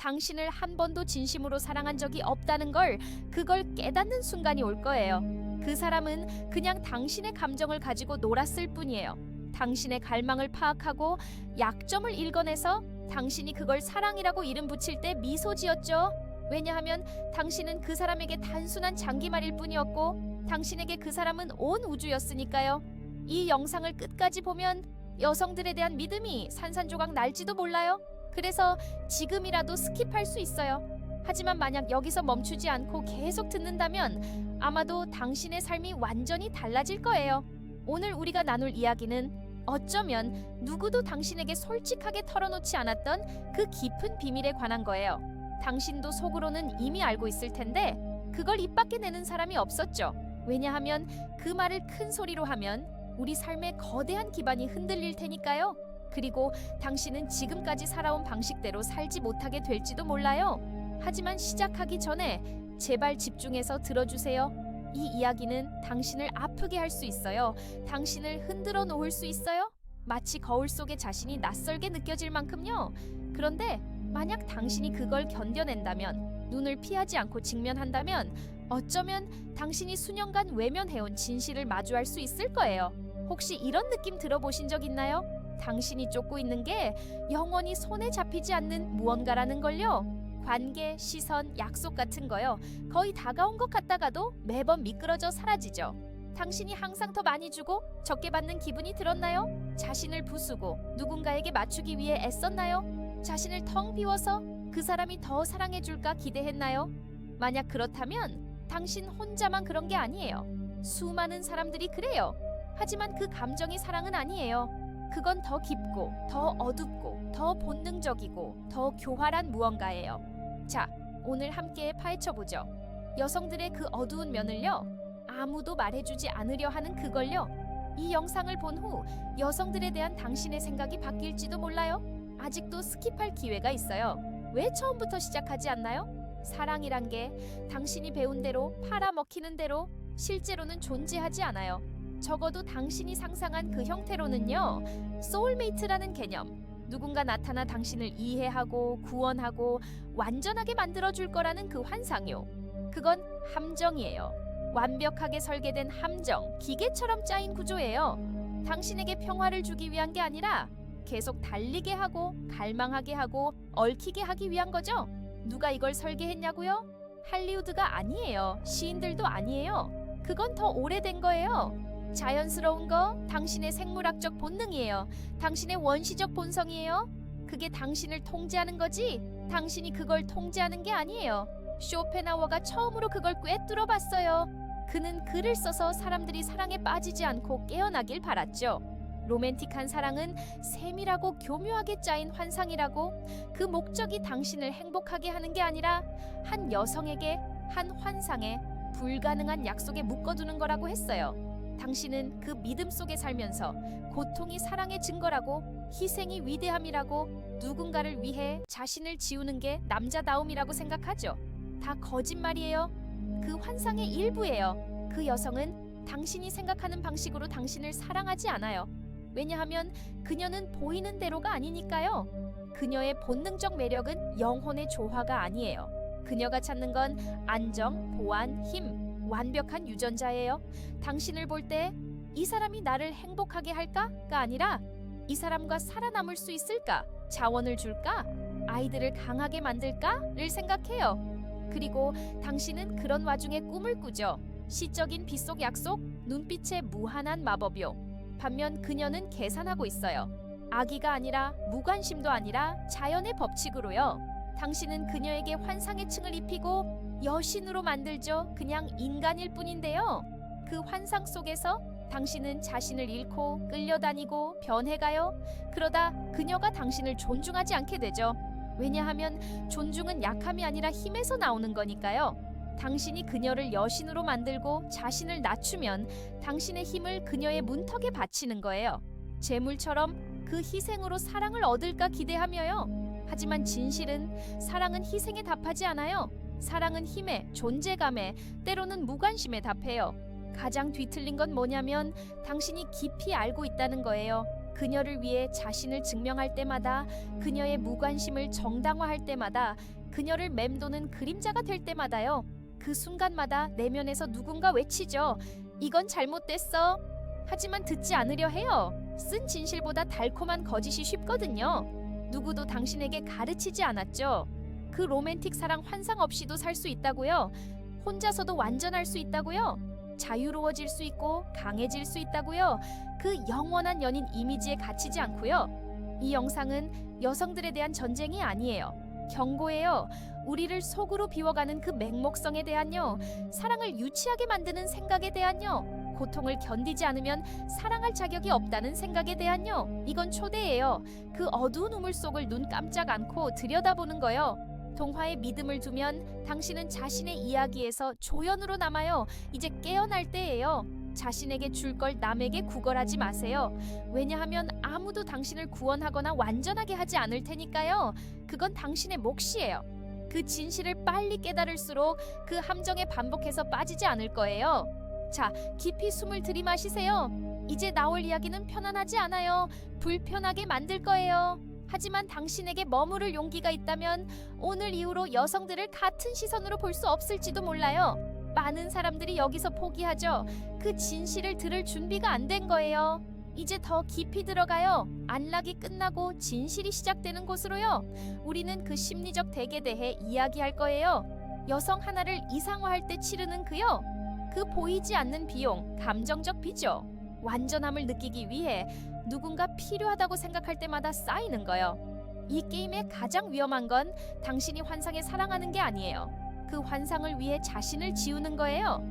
당신을 한 번도 진심으로 사랑한 적이 없다는 걸 그걸 깨닫는 순간이 올 거예요. 그 사람은 그냥 당신의 감정을 가지고 놀았을 뿐이에요. 당신의 갈망을 파악하고 약점을 읽어내서 당신이 그걸 사랑이라고 이름 붙일 때 미소 지었죠. 왜냐하면 당신은 그 사람에게 단순한 장기말일 뿐이었고 당신에게 그 사람은 온 우주였으니까요. 이 영상을 끝까지 보면 여성들에 대한 믿음이 산산조각 날지도 몰라요. 그래서 지금이라도 스킵할 수 있어요. 하지만 만약 여기서 멈추지 않고 계속 듣는다면 아마도 당신의 삶이 완전히 달라질 거예요. 오늘 우리가 나눌 이야기는 어쩌면 누구도 당신에게 솔직하게 털어놓지 않았던 그 깊은 비밀에 관한 거예요. 당신도 속으로는 이미 알고 있을 텐데 그걸 입 밖에 내는 사람이 없었죠. 왜냐하면 그 말을 큰 소리로 하면 우리 삶의 거대한 기반이 흔들릴 테니까요. 그리고 당신은 지금까지 살아온 방식대로 살지 못하게 될지도 몰라요. 하지만 시작하기 전에 제발 집중해서 들어주세요. 이 이야기는 당신을 아프게 할 수 있어요. 당신을 흔들어 놓을 수 있어요. 마치 거울 속에 자신이 낯설게 느껴질 만큼요. 그런데 만약 당신이 그걸 견뎌낸다면, 눈을 피하지 않고 직면한다면 어쩌면 당신이 수년간 외면해온 진실을 마주할 수 있을 거예요. 혹시 이런 느낌 들어보신 적 있나요? 당신이 쫓고 있는 게 영원히 손에 잡히지 않는 무언가라는 걸요. 관계, 시선, 약속 같은 거요. 거의 다가온 것 같다가도 매번 미끄러져 사라지죠. 당신이 항상 더 많이 주고 적게 받는 기분이 들었나요? 자신을 부수고 누군가에게 맞추기 위해 애썼나요? 자신을 텅 비워서 그 사람이 더 사랑해줄까 기대했나요? 만약 그렇다면 당신 혼자만 그런 게 아니에요. 수많은 사람들이 그래요. 하지만 그 감정이 사랑은 아니에요. 그건 더 깊고, 더 어둡고, 더 본능적이고, 더 교활한 무언가예요. 자, 오늘 함께 파헤쳐보죠. 여성들의 그 어두운 면을요. 아무도 말해주지 않으려 하는 그걸요. 이 영상을 본 후 여성들에 대한 당신의 생각이 바뀔지도 몰라요. 아직도 스킵할 기회가 있어요. 왜 처음부터 시작하지 않나요? 사랑이란 게 당신이 배운 대로 팔아먹히는 대로 실제로는 존재하지 않아요. 적어도 당신이 상상한 그 형태로는요. 소울메이트라는 개념, 누군가 나타나 당신을 이해하고 구원하고 완전하게 만들어줄 거라는 그 환상요. 그건 함정이에요. 완벽하게 설계된 함정, 기계처럼 짜인 구조예요. 당신에게 평화를 주기 위한 게 아니라 계속 달리게 하고 갈망하게 하고 얽히게 하기 위한 거죠. 누가 이걸 설계했냐고요? 할리우드가 아니에요. 시인들도 아니에요. 그건 더 오래된 거예요. 자연스러운 거 당신의 생물학적 본능이에요. 당신의 원시적 본성이에요. 그게 당신을 통제하는 거지 당신이 그걸 통제하는 게 아니에요. 쇼펜하워가 처음으로 그걸 꿰뚫어 봤어요. 그는 글을 써서 사람들이 사랑에 빠지지 않고 깨어나길 바랐죠. 로맨틱한 사랑은 세밀하고 교묘하게 짜인 환상이라고, 그 목적이 당신을 행복하게 하는 게 아니라 한 여성에게 한 환상에 불가능한 약속에 묶어두는 거라고 했어요. 당신은 그 믿음 속에 살면서 고통이 사랑의 증거라고, 희생이 위대함이라고, 누군가를 위해 자신을 지우는 게 남자다움이라고 생각하죠. 다 거짓말이에요. 그 환상의 일부예요. 그 여성은 당신이 생각하는 방식으로 당신을 사랑하지 않아요. 왜냐하면 그녀는 보이는 대로가 아니니까요. 그녀의 본능적 매력은 영혼의 조화가 아니에요. 그녀가 찾는 건 안정, 보안, 힘, 완벽한 유전자예요. 당신을 볼 때 이 사람이 나를 행복하게 할까가 아니라 이 사람과 살아남을 수 있을까? 자원을 줄까? 아이들을 강하게 만들까?를 생각해요. 그리고 당신은 그런 와중에 꿈을 꾸죠. 시적인 빗속 약속, 눈빛의 무한한 마법요. 반면 그녀는 계산하고 있어요. 악의가 아니라 무관심도 아니라 자연의 법칙으로요. 당신은 그녀에게 환상의 층을 입히고 여신으로 만들죠. 그냥 인간일 뿐인데요. 그 환상 속에서 당신은 자신을 잃고 끌려다니고 변해가요. 그러다 그녀가 당신을 존중하지 않게 되죠. 왜냐하면 존중은 약함이 아니라 힘에서 나오는 거니까요. 당신이 그녀를 여신으로 만들고 자신을 낮추면 당신의 힘을 그녀의 문턱에 바치는 거예요. 재물처럼 그 희생으로 사랑을 얻을까 기대하며요. 하지만 진실은 사랑은 희생에 답하지 않아요. 사랑은 힘에, 존재감에, 때로는 무관심에 답해요. 가장 뒤틀린 건 뭐냐면 당신이 깊이 알고 있다는 거예요. 그녀를 위해 자신을 증명할 때마다, 그녀의 무관심을 정당화할 때마다, 그녀를 맴도는 그림자가 될 때마다요. 그 순간마다 내면에서 누군가 외치죠. 이건 잘못됐어. 하지만 듣지 않으려 해요. 쓴 진실보다 달콤한 거짓이 쉽거든요. 누구도 당신에게 가르치지 않았죠. 그 로맨틱 사랑 환상 없이도 살 수 있다고요. 혼자서도 완전할 수 있다고요. 자유로워질 수 있고 강해질 수 있다고요. 그 영원한 연인 이미지에 갇히지 않고요. 이 영상은 여성들에 대한 전쟁이 아니에요. 경고예요. 우리를 속으로 비워가는 그 맹목성에 대한요. 사랑을 유치하게 만드는 생각에 대한요. 고통을 견디지 않으면 사랑할 자격이 없다는 생각에 대한요. 이건 초대예요. 그 어두운 우물 속을 눈 깜짝 않고 들여다보는 거요. 동화에 믿음을 두면 당신은 자신의 이야기에서 조연으로 남아요. 이제 깨어날 때예요. 자신에게 줄 걸 남에게 구걸하지 마세요. 왜냐하면 아무도 당신을 구원하거나 완전하게 하지 않을 테니까요. 그건 당신의 몫이에요. 그 진실을 빨리 깨달을수록 그 함정에 반복해서 빠지지 않을 거예요. 자, 깊이 숨을 들이마시세요. 이제 나올 이야기는 편안하지 않아요. 불편하게 만들 거예요. 하지만 당신에게 머무를 용기가 있다면 오늘 이후로 여성들을 같은 시선으로 볼 수 없을지도 몰라요. 많은 사람들이 여기서 포기하죠. 그 진실을 들을 준비가 안 된 거예요. 이제 더 깊이 들어가요. 안락이 끝나고 진실이 시작되는 곳으로요. 우리는 그 심리적 덱에 대해 이야기할 거예요. 여성 하나를 이상화할 때 치르는 그요. 그 보이지 않는 비용, 감정적 비죠. 완전함을 느끼기 위해 누군가 필요하다고 생각할 때마다 쌓이는 거요. 이 게임의 가장 위험한 건 당신이 환상에 사랑하는 게 아니에요. 그 환상을 위해 자신을 지우는 거예요.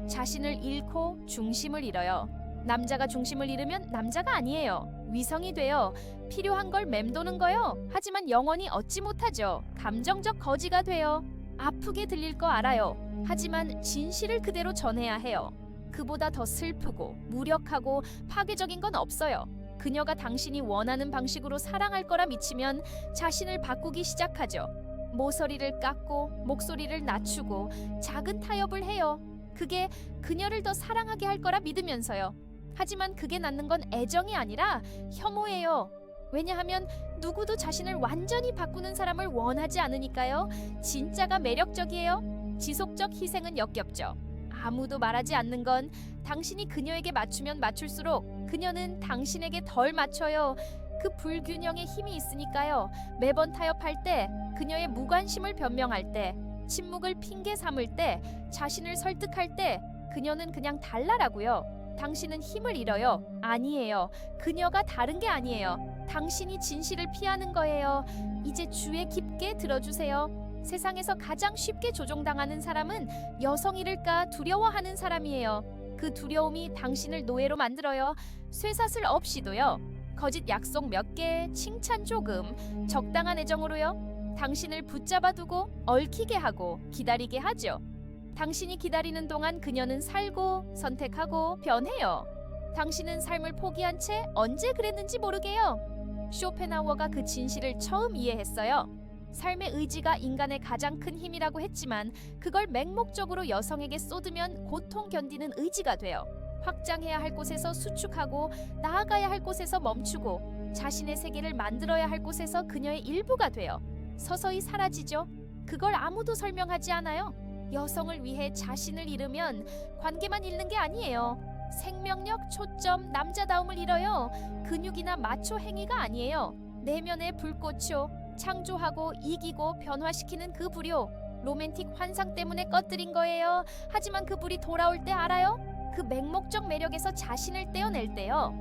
자신을 잃고 중심을 잃어요. 남자가 중심을 잃으면 남자가 아니에요. 위성이 돼요. 필요한 걸 맴도는 거요. 하지만 영원히 얻지 못하죠. 감정적 거지가 돼요. 아프게 들릴 거 알아요. 하지만 진실을 그대로 전해야 해요. 그보다 더 슬프고 무력하고 파괴적인 건 없어요. 그녀가 당신이 원하는 방식으로 사랑할 거라 미치면 자신을 바꾸기 시작하죠. 모서리를 깎고 목소리를 낮추고 작은 타협을 해요. 그게 그녀를 더 사랑하게 할 거라 믿으면서요. 하지만 그게 낳는 건 애정이 아니라 혐오예요. 왜냐하면 누구도 자신을 완전히 바꾸는 사람을 원하지 않으니까요. 진짜가 매력적이에요. 지속적 희생은 역겹죠. 아무도 말하지 않는 건 당신이 그녀에게 맞추면 맞출수록 그녀는 당신에게 덜 맞춰요. 그 불균형에 힘이 있으니까요. 매번 타협할 때, 그녀의 무관심을 변명할 때, 침묵을 핑계 삼을 때, 자신을 설득할 때 그녀는 그냥 달라라고요. 당신은 힘을 잃어요. 아니에요. 그녀가 다른 게 아니에요. 당신이 진실을 피하는 거예요. 이제 주에 깊게 들어주세요. 세상에서 가장 쉽게 조종당하는 사람은 여성이를까 두려워하는 사람이에요. 그 두려움이 당신을 노예로 만들어요. 쇠사슬 없이도요. 거짓 약속 몇 개, 칭찬 조금, 적당한 애정으로요. 당신을 붙잡아두고 얽히게 하고 기다리게 하죠. 당신이 기다리는 동안 그녀는 살고 선택하고 변해요. 당신은 삶을 포기한 채 언제 그랬는지 모르게요. 쇼펜하우어가 그 진실을 처음 이해했어요. 삶의 의지가 인간의 가장 큰 힘이라고 했지만 그걸 맹목적으로 여성에게 쏟으면 고통 견디는 의지가 돼요. 확장해야 할 곳에서 수축하고 나아가야 할 곳에서 멈추고 자신의 세계를 만들어야 할 곳에서 그녀의 일부가 돼요. 서서히 사라지죠. 그걸 아무도 설명하지 않아요. 여성을 위해 자신을 잃으면 관계만 잃는 게 아니에요. 생명력, 초점, 남자다움을 잃어요. 근육이나 마초 행위가 아니에요. 내면의 불꽃이요. 창조하고 이기고 변화시키는 그 불이요. 로맨틱 환상 때문에 꺼뜨린 거예요. 하지만 그 불이 돌아올 때 알아요? 그 맹목적 매력에서 자신을 떼어낼 때요.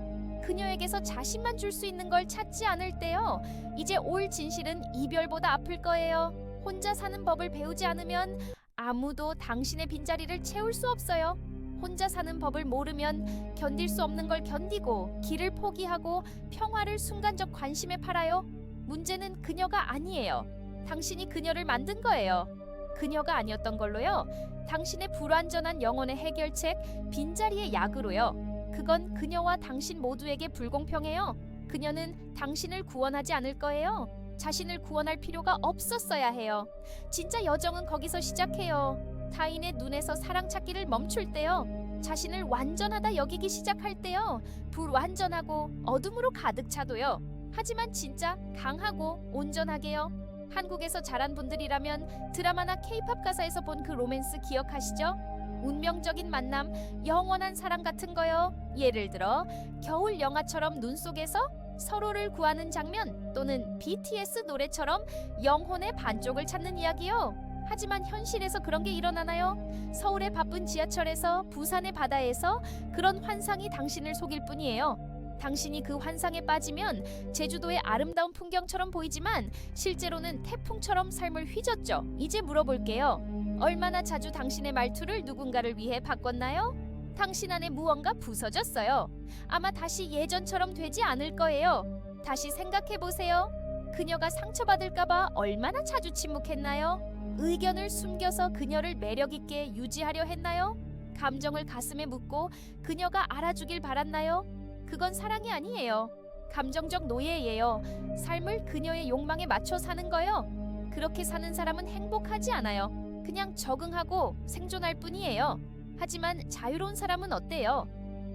그녀에게서 자신만 줄 수 있는 걸 찾지 않을 때요. 이제 올 진실은 이별보다 아플 거예요. 혼자 사는 법을 배우지 않으면 아무도 당신의 빈자리를 채울 수 없어요. 혼자 사는 법을 모르면 견딜 수 없는 걸 견디고 길을 포기하고 평화를 순간적 관심에 팔아요. 문제는 그녀가 아니에요. 당신이 그녀를 만든 거예요. 그녀가 아니었던 걸로요. 당신의 불완전한 영혼의 해결책, 빈자리의 약으로요. 그건 그녀와 당신 모두에게 불공평해요. 그녀는 당신을 구원하지 않을 거예요. 자신을 구원할 필요가 없었어야 해요. 진짜 여정은 거기서 시작해요. 타인의 눈에서 사랑 찾기를 멈출 때요. 자신을 완전하다 여기기 시작할 때요. 불완전하고 어둠으로 가득 차도요. 하지만 진짜 강하고 온전하게요. 한국에서 자란 분들이라면 드라마나 케이팝 가사에서 본 그 로맨스 기억하시죠? 운명적인 만남, 영원한 사랑 같은 거요. 예를 들어 겨울 영화처럼 눈 속에서 서로를 구하는 장면, 또는 BTS 노래처럼 영혼의 반쪽을 찾는 이야기요. 하지만 현실에서 그런 게 일어나나요? 서울의 바쁜 지하철에서, 부산의 바다에서 그런 환상이 당신을 속일 뿐이에요. 당신이 그 환상에 빠지면 제주도의 아름다운 풍경처럼 보이지만 실제로는 태풍처럼 삶을 휘젓죠. 이제 물어볼게요. 얼마나 자주 당신의 말투를 누군가를 위해 바꿨나요? 당신 안에 무언가 부서졌어요. 아마 다시 예전처럼 되지 않을 거예요. 다시 생각해보세요. 그녀가 상처받을까봐 얼마나 자주 침묵했나요? 의견을 숨겨서 그녀를 매력있게 유지하려 했나요? 감정을 가슴에 묻고 그녀가 알아주길 바랐나요? 그건 사랑이 아니에요. 감정적 노예예요. 삶을 그녀의 욕망에 맞춰 사는 거요. 그렇게 사는 사람은 행복하지 않아요. 그냥 적응하고 생존할 뿐이에요. 하지만 자유로운 사람은 어때요?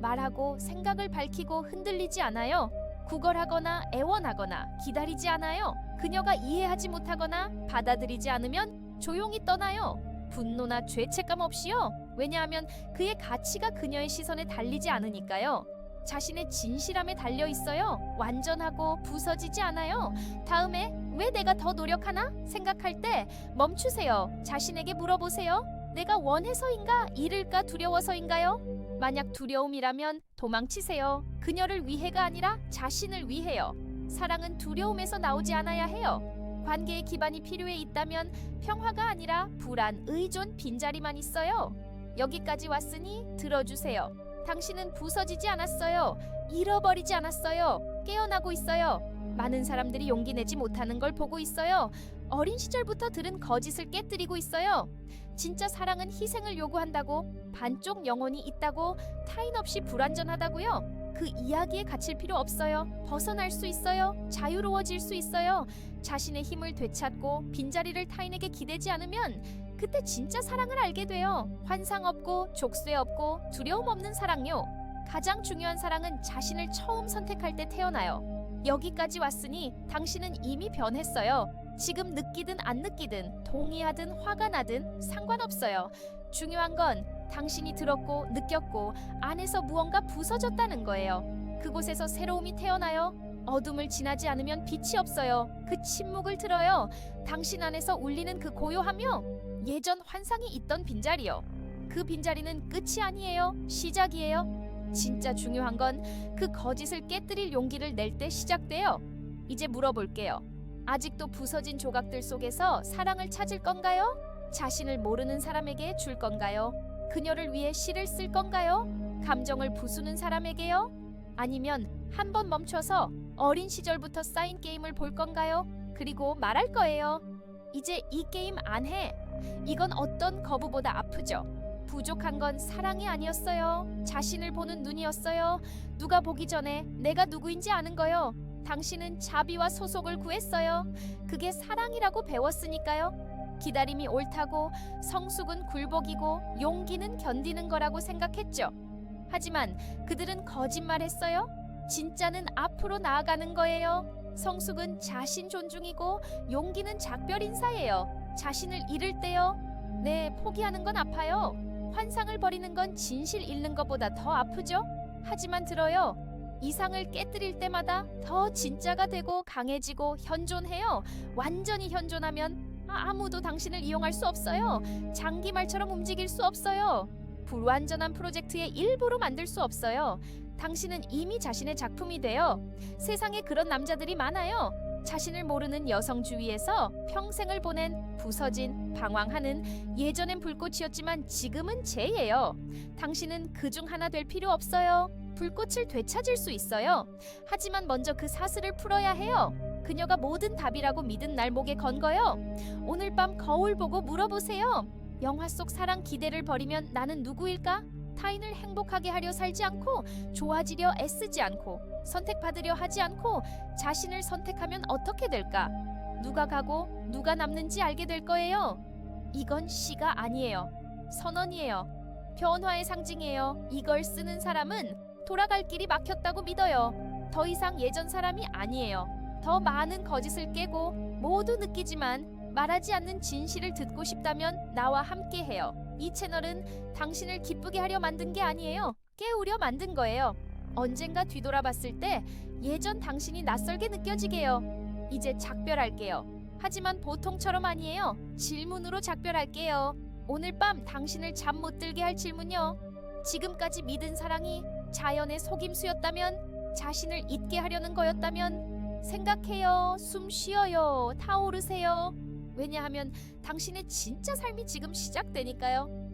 말하고 생각을 밝히고 흔들리지 않아요. 구걸하거나 애원하거나 기다리지 않아요. 그녀가 이해하지 못하거나 받아들이지 않으면 조용히 떠나요. 분노나 죄책감 없이요. 왜냐하면 그의 가치가 그녀의 시선에 달리지 않으니까요. 자신의 진실함에 달려 있어요. 완전하고 부서지지 않아요. 다음에 왜 내가 더 노력하나 생각할 때 멈추세요. 자신에게 물어보세요. 내가 원해서인가, 잃을까 두려워서인가요? 만약 두려움이라면 도망치세요. 그녀를 위해가 아니라 자신을 위해요. 사랑은 두려움에서 나오지 않아야 해요. 관계의 기반이 필요해 있다면 평화가 아니라 불안, 의존, 빈자리만 있어요. 여기까지 왔으니 들어주세요. 당신은 부서지지 않았어요. 잃어버리지 않았어요. 깨어나고 있어요. 많은 사람들이 용기 내지 못하는 걸 보고 있어요. 어린 시절부터 들은 거짓을 깨뜨리고 있어요. 진짜 사랑은 희생을 요구한다고, 반쪽 영혼이 있다고, 타인 없이 불완전하다고요. 그 이야기에 갇힐 필요 없어요. 벗어날 수 있어요. 자유로워질 수 있어요. 자신의 힘을 되찾고 빈자리를 타인에게 기대지 않으면 그때 진짜 사랑을 알게 돼요. 환상 없고 족쇄 없고 두려움 없는 사랑요. 가장 중요한 사랑은 자신을 처음 선택할 때 태어나요. 여기까지 왔으니 당신은 이미 변했어요. 지금 느끼든 안 느끼든, 동의하든 화가 나든 상관없어요. 중요한 건 당신이 들었고 느꼈고 안에서 무언가 부서졌다는 거예요. 그곳에서 새로움이 태어나요. 어둠을 지나지 않으면 빛이 없어요. 그 침묵을 들어요. 당신 안에서 울리는 그 고요함이요. 예전 환상이 있던 빈자리요. 그 빈자리는 끝이 아니에요. 시작이에요. 진짜 중요한 건 그 거짓을 깨뜨릴 용기를 낼 때 시작돼요. 이제 물어볼게요. 아직도 부서진 조각들 속에서 사랑을 찾을 건가요? 자신을 모르는 사람에게 줄 건가요? 그녀를 위해 시를 쓸 건가요? 감정을 부수는 사람에게요? 아니면 한번 멈춰서 어린 시절부터 쌓인 게임을 볼 건가요? 그리고 말할 거예요. 이제 이 게임 안 해. 이건 어떤 거부보다 아프죠. 부족한 건 사랑이 아니었어요. 자신을 보는 눈이었어요. 누가 보기 전에 내가 누구인지 아는 거요. 당신은 자비와 소속을 구했어요. 그게 사랑이라고 배웠으니까요. 기다림이 옳다고, 성숙은 굴복이고, 용기는 견디는 거라고 생각했죠. 하지만 그들은 거짓말했어요. 진짜는 앞으로 나아가는 거예요. 성숙은 자신 존중이고, 용기는 작별 인사예요. 자신을 잃을 때요. 네, 포기하는 건 아파요. 환상을 버리는 건 진실 잃는 것보다 더 아프죠. 하지만 들어요. 이상을 깨뜨릴 때마다 더 진짜가 되고 강해지고 현존해요. 완전히 현존하면 아무도 당신을 이용할 수 없어요. 장기말처럼 움직일 수 없어요. 불완전한 프로젝트의 일부로 만들 수 없어요. 당신은 이미 자신의 작품이 돼요. 세상에 그런 남자들이 많아요. 자신을 모르는 여성 주위에서 평생을 보낸 부서진, 방황하는, 예전엔 불꽃이었지만 지금은 재예요. 당신은 그중 하나 될 필요 없어요. 불꽃을 되찾을 수 있어요. 하지만 먼저 그 사슬을 풀어야 해요. 그녀가 모든 답이라고 믿은 날 목에 건 거요. 오늘 밤 거울 보고 물어보세요. 영화 속 사랑 기대를 버리면 나는 누구일까? 타인을 행복하게 하려 살지 않고, 좋아지려 애쓰지 않고, 선택받으려 하지 않고 자신을 선택하면 어떻게 될까? 누가 가고 누가 남는지 알게 될 거예요. 이건 시가 아니에요. 선언이에요. 변화의 상징이에요. 이걸 쓰는 사람은 돌아갈 길이 막혔다고 믿어요. 더 이상 예전 사람이 아니에요. 더 많은 거짓을 깨고 모두 느끼지만 말하지 않는 진실을 듣고 싶다면 나와 함께 해요. 이 채널은 당신을 기쁘게 하려 만든 게 아니에요. 깨우려 만든 거예요. 언젠가 뒤돌아봤을 때 예전 당신이 낯설게 느껴지게요. 이제 작별할게요. 하지만 보통처럼 아니에요. 질문으로 작별할게요. 오늘 밤 당신을 잠 못 들게 할 질문요. 지금까지 믿은 사랑이 자연의 속임수였다면, 자신을 잊게 하려는 거였다면, 생각해요. 숨 쉬어요. 타오르세요. 왜냐하면 당신의 진짜 삶이 지금 시작되니까요.